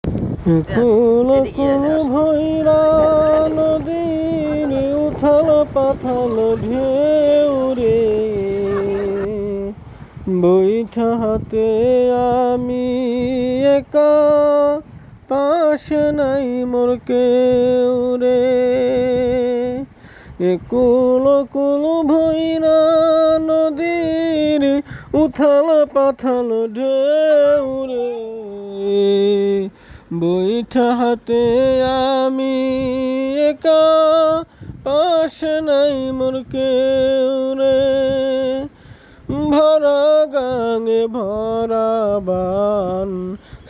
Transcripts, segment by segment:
কুল কুল ভৈরা নদীর উথাল পাথাল ঢেউ রে, বৈঠা হাতে আমি একা, পাশে নাই মোর কেউ রে। কুল কুল ভৈরা নদীর উথাল পাথাল ঢেউ রে, বৈঠা হাতে আমি একা, পাশে নাই মোর কেউ রে। ভরা গাঙে ভরা বান,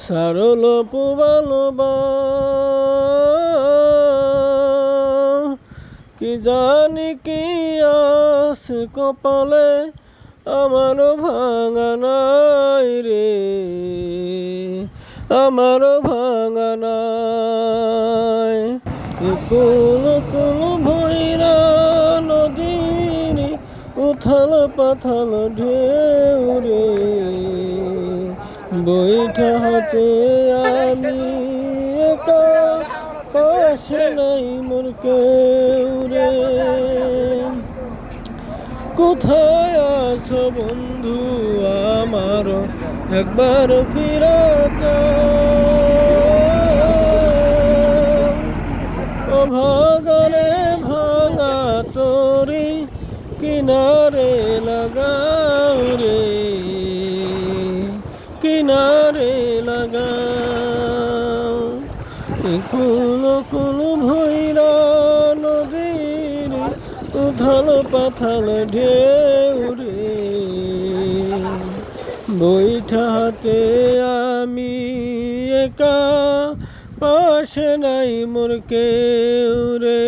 সারল পুবালো কি জানি কি আস কপালে, আমার ভাঙা নাই রে, আমার ভাঙা নাই। কুল কুল ভৈরা নদীর উথাল পাথাল ঢেউ রে, বৈঠা হাতে আমি একা, পাশে নাই মোর কেউ রে। কোথায় আছো বন্ধু আমার, একবার ফিরে যাও। ও ভাগারে ভাঙা তোরি কিনারে লাগাও রে, কিনারে লাগাও। কুল কুল ভৈরা নদীর উথাল পাথাল ঢেউ রে, বৈঠা হাতে আমি একা, পাশে নাই মোর কেউ রে।